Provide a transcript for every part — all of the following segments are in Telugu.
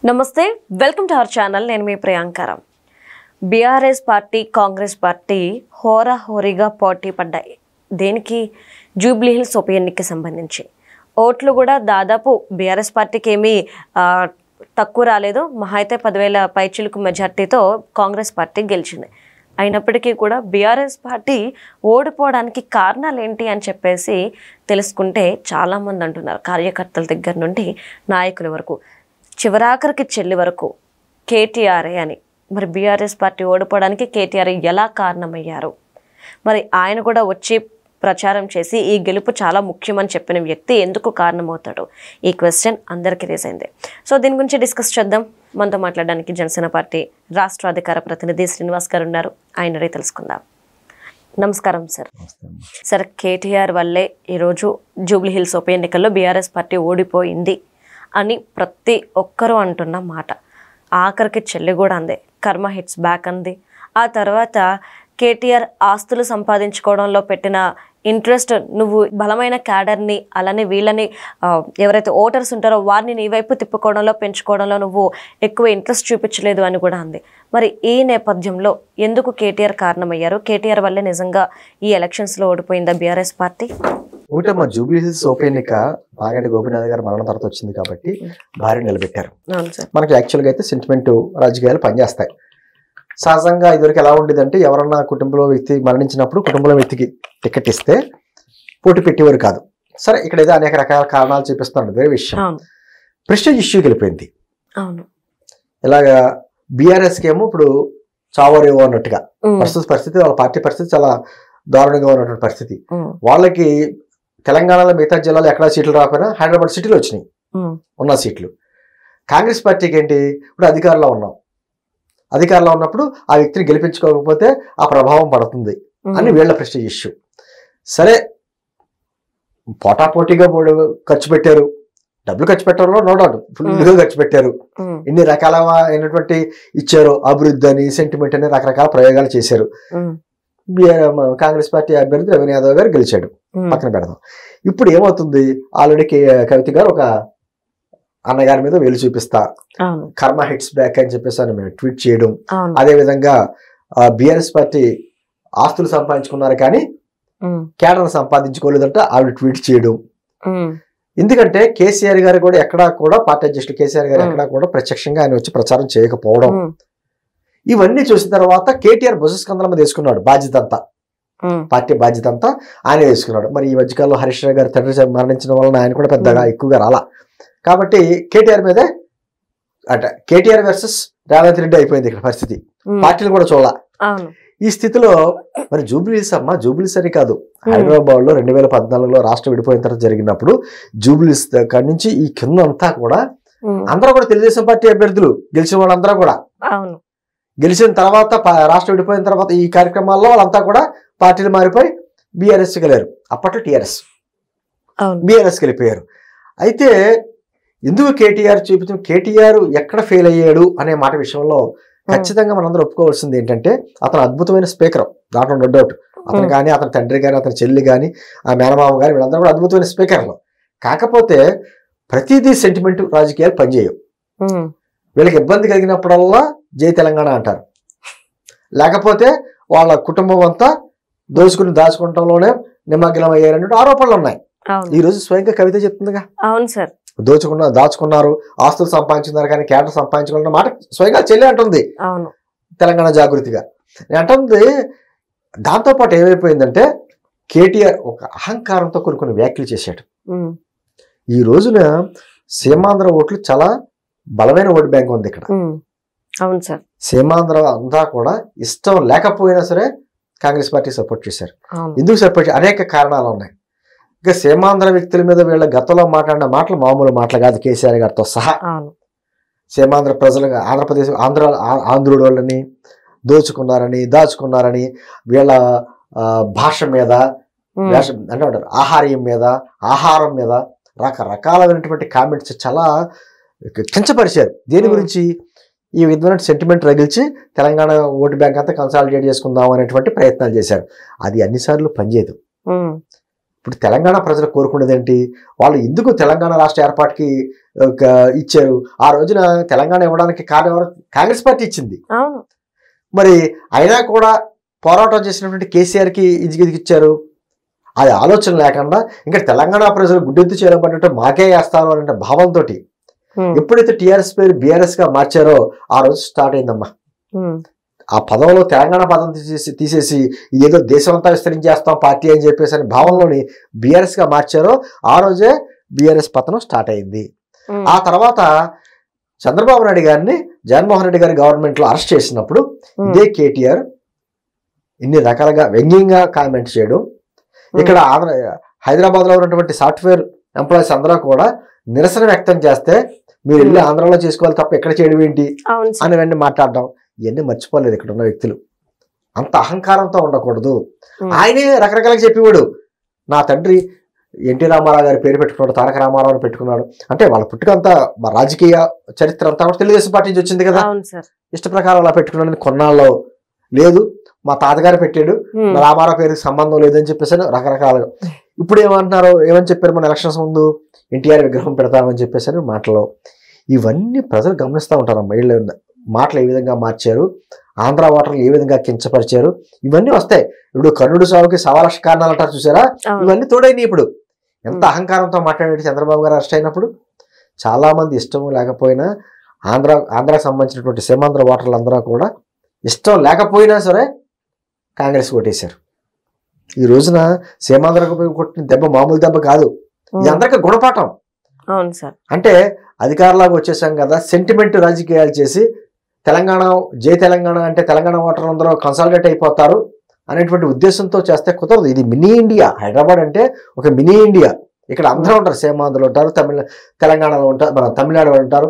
నమస్తే వెల్కమ్ టు అవర్ ఛానల్ నేను మీ ప్రియాంకరం బీఆర్ఎస్ పార్టీ కాంగ్రెస్ పార్టీ హోరాహోరీగా పోటీ పడ్డాయి దేనికి జూబ్లీ హిల్స్ ఉప ఎన్నికకి సంబంధించి ఓట్లు కూడా దాదాపు బీఆర్ఎస్ పార్టీకి ఏమీ తక్కువ రాలేదు మహా అయితే 10,000 పైచిలుకు మెజార్టీతో కాంగ్రెస్ పార్టీ గెలిచింది అయినప్పటికీ కూడా బీఆర్ఎస్ పార్టీ ఓడిపోవడానికి కారణాలు ఏంటి అని చెప్పేసి తెలుసుకుంటే చాలామంది అంటున్నారు కార్యకర్తల దగ్గర నుండి నాయకుల వరకు చివరాఖరికి చెల్లి వరకు కేటీఆర్ఏ అని మరి బీఆర్ఎస్ పార్టీ ఓడిపోవడానికి కేటీఆర్ ఎలా కారణమయ్యారు మరి ఆయన కూడా వచ్చి ప్రచారం చేసి ఈ గెలుపు చాలా ముఖ్యమని చెప్పిన వ్యక్తి ఎందుకు కారణమవుతాడు ఈ క్వశ్చన్ అందరికీ రేజ్ అయింది సో దీని గురించి డిస్కస్ చేద్దాం మనతో మాట్లాడడానికి జనసేన పార్టీ రాష్ట్ర అధికార ప్రతినిధి శ్రీనివాస్ గారు ఉన్నారు ఆయన అడిగి తెలుసుకుందాం నమస్కారం సార్ సార్ కేటీఆర్ వల్లే ఈరోజు జూబ్లీ హిల్స్ ఉప ఎన్నికల్లో బీఆర్ఎస్ పార్టీ ఓడిపోయింది అని ప్రతి ఒక్కరూ అంటున్న మాట ఆఖరికి చెల్లి కూడా అందే కర్మ హిట్స్ బ్యాక్ అంది ఆ తర్వాత కేటీఆర్ ఆస్తులు సంపాదించుకోవడంలో పెట్టిన ఇంట్రెస్ట్ నువ్వు బలమైన క్యాడర్ని అలానే వీళ్ళని ఎవరైతే ఓటర్స్ ఉంటారో వారిని నీ వైపు తిప్పుకోవడంలో పెంచుకోవడంలో నువ్వు ఎక్కువ ఇంట్రెస్ట్ చూపించలేదు అని కూడా అంది మరి ఈ నేపథ్యంలో ఎందుకు కేటీఆర్ కారణమయ్యారు కేటీఆర్ వల్లే నిజంగా ఈ ఎలక్షన్స్లో ఓడిపోయిందా బీఆర్ఎస్ పార్టీ ఒకటమ్మా జూబ్లీ హిల్స్ ఉప ఎన్నిక బాగంటి గోపీనాథ్ గారు మరణం తర్వాత వచ్చింది కాబట్టి భార్య నిలబెట్టారు మనకి యాక్చువల్గా అయితే సెంటిమెంట్ రాజకీయాలు పనిచేస్తాయి సహజంగా ఇదివరకు ఎలా ఉండేదంటే ఎవరన్నా కుటుంబంలో వ్యక్తి మరణించినప్పుడు కుటుంబంలో వ్యక్తికి టికెట్ ఇస్తే పోటీ పెట్టేవారు కాదు సరే ఇక్కడ ఏదో అనేక రకాల కారణాలు చూపిస్తున్నారు వేరే విషయం ప్రెస్టేజ్ ఇష్యూకి వెళ్ళిపోయింది ఇలాగా బీఆర్ఎస్కి ఏమో ఇప్పుడు చావరేవో అన్నట్టుగా పరిస్థితి వాళ్ళ పార్టీ పరిస్థితి చాలా దారుణంగా ఉన్నటువంటి పరిస్థితి వాళ్ళకి తెలంగాణలో మిగతా జిల్లాలో ఎక్కడా సీట్లు రాకపోయినా హైదరాబాద్ సిటీలో వచ్చినాయి ఉన్న సీట్లు కాంగ్రెస్ పార్టీకి ఏంటి ఇప్పుడు అధికారంలో ఉన్నప్పుడు ఆ వ్యక్తిని గెలిపించుకోకపోతే ఆ ప్రభావం పడుతుంది అని వీళ్ళ ప్రెస్టేజ్ ఇష్యూ సరే పోటాపోటీగా ఖర్చు పెట్టారు డబ్బులు ఖర్చు పెట్టడంలో నో డౌట్ ఫుల్గా ఖర్చు పెట్టారు ఇన్ని రకాలైనటువంటి ఇచ్చారు అభివృద్ధి అని సెంటిమెంట్ అని రకరకాల ప్రయోగాలు చేశారు కాంగ్రెస్ పార్టీ అభ్యర్థి రవీంద్ర యాదవ్ గారు గెలిచాడు పక్కన పెడదాం ఇప్పుడు ఏమవుతుంది ఆల్రెడీ కవిత గారు ఒక అన్నగారి మీద వేలు చూపిస్తా కర్మ హిట్స్ బ్యాక్ అని చెప్పేసి అని మేము ట్వీట్ చేయడం అదే విధంగా బీఆర్ఎస్ పార్టీ ఆస్తులు సంపాదించుకున్నారు కానీ కేడర్ సంపాదించుకోలేదంట ఆవిడ ట్వీట్ చేయడం ఎందుకంటే కేసీఆర్ గారు కూడా ఎక్కడా కూడా పార్టీ అధ్యక్షులు కేసీఆర్ గారు ఎక్కడా కూడా ప్రత్యక్షంగా ఆయన వచ్చి ప్రచారం చేయకపోవడం ఇవన్నీ చూసిన తర్వాత కేటీఆర్ భుజస్కంధం మీద వేసుకున్నాడు బాధ్యత అంతా పార్టీ బాధ్యత అంతా ఆయన వేసుకున్నాడు మరి ఈ మధ్యకాలంలో హరీష్ రావు గారు తండ్రి మరణించడం వలన ఆయన కూడా పెద్దగా ఎక్కువగా రాలా కాబట్టి కేటీఆర్ మీదే అంటే కేటీఆర్ వర్సెస్ రేవంత్ రెడ్డి అయిపోయింది ఇక్కడ పరిస్థితి పార్టీలు కూడా చూడాల ఈ స్థితిలో మరి జూబ్లీస్ జూబ్లీస్ అని కాదు హైదరాబాద్ లో 2014లో రాష్ట్రం విడిపోయిన తర్వాత జరిగినప్పుడు జూబ్లీస్ కాడి నుంచి ఈ కింద అంతా కూడా అందరూ కూడా తెలుగుదేశం పార్టీ అభ్యర్థులు గెలిచిన వాళ్ళందరూ కూడా గెలిచిన తర్వాత రాష్ట్రం విడిపోయిన తర్వాత ఈ కార్యక్రమాల్లో వాళ్ళంతా కూడా పార్టీలు మారిపోయి బీఆర్ఎస్కి వెళ్ళారు అప్పట్లో టీఆర్ఎస్ బీఆర్ఎస్కి వెళ్ళిపోయారు అయితే ఎందుకు కేటీఆర్ చూపించిన కేటీఆర్ ఎక్కడ ఫెయిల్ అయ్యాడు అనే మాట విషయంలో ఖచ్చితంగా మనందరూ ఒప్పుకోవాల్సింది ఏంటంటే అతను అద్భుతమైన స్పీకర్ దాంట్లో నో డౌట్ అతను కానీ అతని తండ్రి కానీ అతని చెల్లి కానీ ఆ మేనమామ కానీ వీళ్ళందరూ కూడా అద్భుతమైన స్పీకర్లు కాకపోతే ప్రతిదీ సెంటిమెంట్ రాజకీయాలు పనిచేయవు వీళ్ళకి ఇబ్బంది కలిగినప్పుడల్లా జై తెలంగాణ అంటారు లేకపోతే వాళ్ళ కుటుంబం అంతా దాచుకుంటంలోనే నిమగ్నం అయ్యారన్నట్టు ఆరోపణలు ఉన్నాయి ఈ రోజు స్వయంగా కవిత చెప్తుందిగా అవును సార్ దాచుకున్నారు ఆస్తులు సంపాదించుకున్నారు కానీ కేటర్ సంపాదించుకున్న మాట స్వయంగా చెల్లి అంటుంది తెలంగాణ జాగృతిగా నేను అంటుంది దాంతోపాటు ఏమైపోయిందంటే కేటీఆర్ ఒక అహంకారంతో కొన్ని వ్యాఖ్యలు చేశాడు ఈ రోజున సీమాంధ్ర ఓట్లు చాలా బలమైన ఓటు బ్యాంక్ ఉంది ఇక్కడ అవును సార్ సీమాంధ్ర అంతా కూడా ఇష్టం లేకపోయినా సరే కాంగ్రెస్ పార్టీ సపోర్ట్ చేశారు ఎందుకు సపోర్ట్ అనేక కారణాలు ఉన్నాయి ఇంకా సీమాంధ్ర వ్యక్తుల మీద వీళ్ళ గతంలో మాట్లాడిన మాటలు మామూలు మాటలు కాదు కేసీఆర్ గారితో సహా సీమాంధ్ర ప్రజలు ఆంధ్రప్రదేశ్ ఆంధ్రుడు వాళ్ళని దాచుకున్నారని వీళ్ళ భాష మీద అంటే ఆహార్యం మీద ఆహారం మీద రకరకాలైనటువంటి కామెంట్స్ చాలా కించపరిచారు దేని గురించి ఈ విధమైన సెంటిమెంట్ రగిల్చి తెలంగాణ ఓటు బ్యాంక్ అంతా కన్సాలిడేట్ చేసుకుందాం అనేటువంటి ప్రయత్నాలు చేశారు అది అన్నిసార్లు పనిచేయదు ఇప్పుడు తెలంగాణ ప్రజలు కోరుకునేది ఏంటి? వాళ్ళు ఎందుకు తెలంగాణ రాష్ట్ర ఏర్పాటుకి ఇచ్చారు? ఆ రోజున తెలంగాణ ఇవ్వడానికి కారణం ఎవరు? కాంగ్రెస్ పార్టీ ఇచ్చింది. మరి అయినా కూడా పోరాటం చేసినటువంటి కేసీఆర్కి ఇచ్చారు. అది ఆలోచన లేకుండా ఇంకా తెలంగాణ ప్రజలు గుడ్డెత్తు చేరబడినట్టు మాకే వేస్తాను అనే భావంతో ఎప్పుడైతే టీఆర్ఎస్ పేరు బీఆర్ఎస్ గా మార్చారో ఆ రోజు స్టార్ట్ అయిందమ్మా. ఆ పదంలో తెలంగాణ పదం తీసేసి ఏదో దేశమంతా విస్తరించేస్తాం పార్టీ అని చెప్పేసి అని భావంలోని బీఆర్ఎస్ గా మార్చారో ఆ రోజే బీఆర్ఎస్ పతనం స్టార్ట్ అయింది. ఆ తర్వాత చంద్రబాబు నాయుడు గారిని జగన్మోహన్ రెడ్డి గారి గవర్నమెంట్ లో అరెస్ట్ చేసినప్పుడు ఇదే కేటీఆర్ ఇన్ని రకాలుగా వ్యంగ్యంగా కామెంట్ చేయడం, ఇక్కడ హైదరాబాద్ లో ఉన్నటువంటి సాఫ్ట్వేర్ ఎంప్లాయీస్ అందరూ కూడా నిరసన వ్యక్తం చేస్తే మీరు వెళ్ళి ఆంధ్రాలో చేసుకోవాలి తప్ప ఎక్కడ చేయడం ఏంటి అని వెంటనే మాట్లాడడం, ఇవన్నీ మర్చిపోలేదు ఇక్కడ ఉన్న వ్యక్తులు. అంత అహంకారంతో ఉండకూడదు. ఆయనే రకరకాలుగా చెప్పేవాడు. నా తండ్రి ఎన్టీ రామారావు గారి పేరు పెట్టుకున్నాడు, తారక రామారావు పెట్టుకున్నాడు. అంటే వాళ్ళ పుట్టుకంతా రాజకీయ చరిత్ర అంతా కూడా తెలుగుదేశం పార్టీ నుంచి వచ్చింది కదా, ఇష్ట ప్రకారం అలా పెట్టుకున్నాడని కొన్నాళ్ళు లేదు మా తాతగారు పెట్టాడు, రామారావు పేరుకి సంబంధం లేదని చెప్పేసి రకరకాలుగా. ఇప్పుడు ఏమని చెప్పారు మన ఎలక్షన్స్ ముందు? ఎన్టీఆర్ విగ్రహం పెడతామని చెప్పేసి మాటలు. ఇవన్నీ ప్రజలు గమనిస్తూ ఉంటారమ్మా. వీళ్ళు మాటలు ఏ విధంగా మార్చారు, ఆంధ్ర ఓటర్లు ఏ విధంగా కించపరిచారు, ఇవన్నీ వస్తాయి. ఇప్పుడు కర్ణుడు సావుకి 1,00,000 కారణాలు అంటారు చూసారా, ఇవన్నీ తోడైనాయి. ఇప్పుడు ఎంత అహంకారంతో మాట్లాడేది చంద్రబాబు గారు అరెస్ట్ అయినప్పుడు. చాలా మంది ఇష్టం లేకపోయినా ఆంధ్రాకి సంబంధించినటువంటి సీమాంధ్ర ఓటర్లు అందరూ కూడా ఇష్టం లేకపోయినా సరే కాంగ్రెస్ ఓటేశారు. ఈ రోజున సీమాంధ్రకు కొట్టిన దెబ్బ మామూలు దెబ్బ కాదు, ఇది అందరికీ గుణపాఠం. అంటే అధికారంలోకి వచ్చేసాం కదా, సెంటిమెంట్ రాజకీయాలు చేసి తెలంగాణ జై తెలంగాణ అంటే తెలంగాణ ఓటర్లు అందరూ కన్సాలిడేట్ అయిపోతారు అనేటువంటి ఉద్దేశంతో చేస్తే కుదరదు. ఇది మినీ ఇండియా. హైదరాబాద్ అంటే ఒక మినీ ఇండియా. ఇక్కడ అందరూ ఉంటారు, సీమాంధ్రులు ఉంటారు, తెలంగాణలో ఉంటారు, మన తమిళనాడు వాళ్ళు ఉంటారు,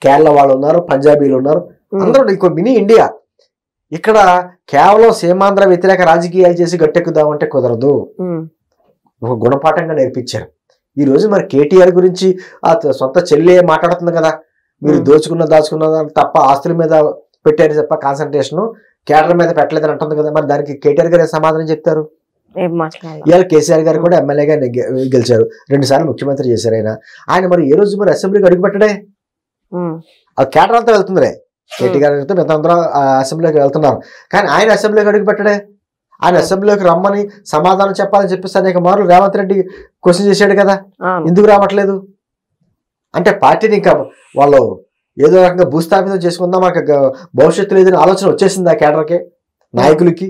కేరళ వాళ్ళు ఉన్నారు, పంజాబీలు ఉన్నారు, అందరూ ఇంకో మినీ ఇండియా. ఇక్కడ కేవలం సీమాంధ్ర వ్యతిరేక రాజకీయాలు చేసి గట్టెక్కుదామంటే కుదరదు. ఒక గుణపాఠంగా నేర్పించారు. ఈ రోజు మరి కేటీఆర్ గురించి ఆ సొంత చెల్లె మాట్లాడుతుంది కదా, మీరు దాచుకున్న తప్ప ఆస్తుల మీద పెట్టారు తప్ప కాన్సన్ట్రేషన్ కేడర్ మీద పెట్టలేదని అంటుంది కదా. మరి దానికి కేటీఆర్ గారు సమాధానం చెప్తారు? ఇవాళ కేసీఆర్ గారు కూడా ఎమ్మెల్యేగా గెలిచారు, 2 సార్లు ముఖ్యమంత్రి చేశారు ఆయన మరి ఏ రోజు మరి అసెంబ్లీకి అడుగు పెట్టడే? ఆ కేడర్ అంతా వెళ్తుందిరే, కేటీ గారు మిగతా అందరూ అసెంబ్లీకి వెళ్తున్నారు, కానీ ఆయన అసెంబ్లీకి అడుగు పెట్టడే? ఆయన అసెంబ్లీలోకి రమ్మని సమాధానం చెప్పాలని చెప్పేసి అనేక మార్లు రేవంత్ రెడ్డి క్వశ్చన్ చేశాడు కదా, ఎందుకు రావట్లేదు? అంటే పార్టీని ఇంకా వాళ్ళు ఏదో రకంగా భూస్థాపితం చేసుకుందాం, మనకు భవిష్యత్తు లేదని ఆలోచన వచ్చేసింది ఆ కేడర్కి, నాయకులకి.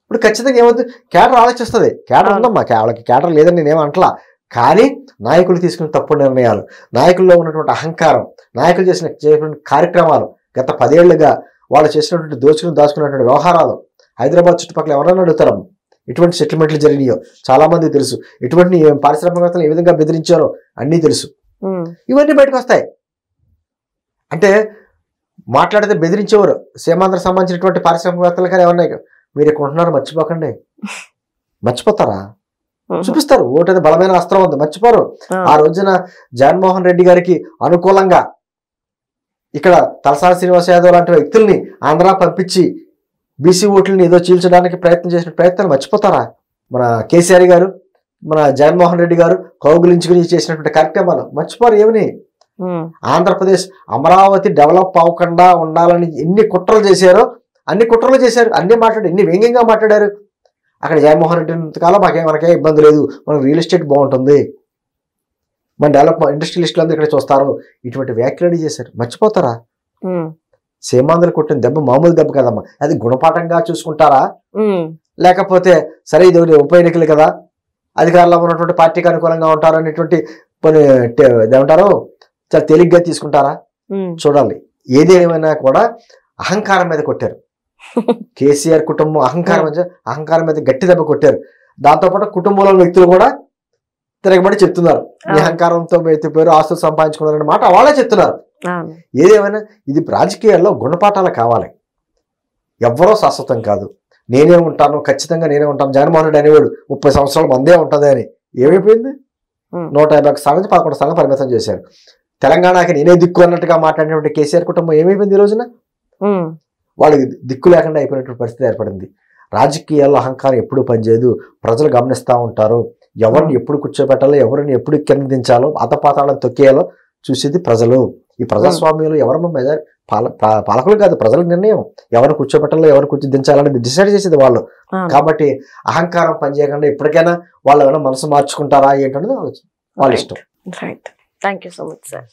ఇప్పుడు ఖచ్చితంగా ఏమవుతుంది, కేడర్ ఆలోచిస్తుంది. కేడర్ ఉందమ్మా, వాళ్ళకి కేడర్ లేదని నేనేమో అంటలా, కానీ నాయకులు తీసుకున్న తప్పుడు నిర్ణయాలు, నాయకుల్లో ఉన్నటువంటి అహంకారం, నాయకులు చేసిన కార్యక్రమాలు, గత 10 ఏళ్లుగా వాళ్ళు చేసినటువంటి దాచుకున్నటువంటి వ్యవహారాలు, హైదరాబాద్ చుట్టుపక్కల ఎవరైనా అడుగుతారు ఎటువంటి సెటిల్మెంట్లు జరిగినాయో చాలా మంది తెలుసు, ఎటువంటి పారిశ్రామికవేత్తలు ఏ విధంగా బెదిరించారో అన్నీ తెలుసు. ఇవన్నీ బయటకు వస్తాయి. అంటే మాట్లాడితే బెదిరించేవారు సీమాంధ్రకు సంబంధించినటువంటి పారిశ్రామికవేత్తలు కానీ ఎవరినాయి, మీరు ఇక్కడ ఉంటున్నారు మర్చిపోకండి. మర్చిపోతారా? చూపిస్తారు. ఓటు అనేది బలమైన అస్త్రం ఉంది, మర్చిపోరు. ఆ రోజున జగన్మోహన్ రెడ్డి గారికి అనుకూలంగా ఇక్కడ తలసాని శ్రీనివాస్ యాదవ్ లాంటి వ్యక్తుల్ని ఆంధ్ర పంపించి బీసీ ఓట్లని ఏదో చీల్చడానికి ప్రయత్నం చేసిన ప్రయత్నాలు మర్చిపోతారా? మన కేసీఆర్ గారు, మన జగన్మోహన్ రెడ్డి గారు కౌగులించుకుని చేసినటువంటి కార్యక్రమాలు మర్చిపోరు. ఏమని ఆంధ్రప్రదేశ్ అమరావతి డెవలప్ అవ్వకుండా ఉండాలని ఎన్ని కుట్రలు చేశారో అన్ని కుట్రలు చేశారు, అన్ని మాట్లాడారు, ఎన్ని వ్యంగ్యంగా మాట్లాడారు. అక్కడ జగన్మోహన్ రెడ్డి కాలం మనకే ఇబ్బంది లేదు, మనకు రియల్ ఎస్టేట్ బాగుంటుంది, మన డెవలప్మెంట్ ఇండస్ట్రియలిస్టులు అందరూ ఇక్కడ చూస్తారు, ఇటువంటి వ్యాఖ్యలు చేశారు. మర్చిపోతారా? సీమాంధ్ర కొట్టిన దెబ్బ మామూలు దెబ్బ కదమ్మా. అది గుణపాఠంగా చూసుకుంటారా? లేకపోతే సరే ఇది ఉప ఎన్నికలు కదా, అధికారంలో ఉన్నటువంటి పార్టీకి అనుకూలంగా ఉంటారు అనేటువంటి కొన్ని ఏమంటారు చాలా తేలిగ్గా తీసుకుంటారా? చూడాలి. ఏదేమైనా కూడా అహంకారం మీద కొట్టారు. కేసీఆర్ కుటుంబం అహంకారం మీద గట్టి దెబ్బ కొట్టారు. దాంతోపాటు కుటుంబంలో వ్యక్తులు కూడా తిరగబడి చెప్తున్నారు, ఈ అహంకారంతో పేరు ఆస్తులు సంపాదించుకున్నారనే మాట వాళ్ళే చెప్తున్నారు. ఏదేమైనా ఇది రాజకీయాల్లో గుణపాఠాలు కావాలి. ఎవ్వరో శాశ్వతం కాదు. నేనే ఉంటాను, ఖచ్చితంగా నేనే ఉంటాను. జగన్మోహన్ రెడ్డి అనేవాడు 30 సంవత్సరాలు మందే ఉంటుంది అని. ఏమైపోయింది? 150 స్థానం నుంచి 11 స్థానం పరిమితం చేశారు. తెలంగాణకి నేనే దిక్కు అన్నట్టుగా మాట్లాడినటువంటి కేసీఆర్ కుటుంబం ఏమైపోయింది? ఈ రోజున వాళ్ళకి దిక్కు లేకుండా అయిపోయినటువంటి పరిస్థితి ఏర్పడింది. రాజకీయాల్లో అహంకారం ఎప్పుడు పనిచేయదు. ప్రజలు గమనిస్తూ ఉంటారు. ఎవరిని ఎప్పుడు కూర్చోబెట్టాలో, ఎవరిని ఎప్పుడు కింద దించాలో, అతపాతాలను తొక్కేయాలో చూసేది ప్రజలు. ఈ ప్రజాస్వామ్యంలో ఎవరు పాలకులు కాదు, ప్రజల నిర్ణయం. ఎవరిని కూర్చోబెట్టాలో, ఎవరిని కూర్చో దించాలనేది డిసైడ్ చేసేది వాళ్ళు. కాబట్టి అహంకారం పనిచేయకుండా ఎప్పటికైనా వాళ్ళు ఏమైనా మనసు మార్చుకుంటారా ఏంటనేది వాళ్ళ ఇష్టం. Right. Thank you so much sir.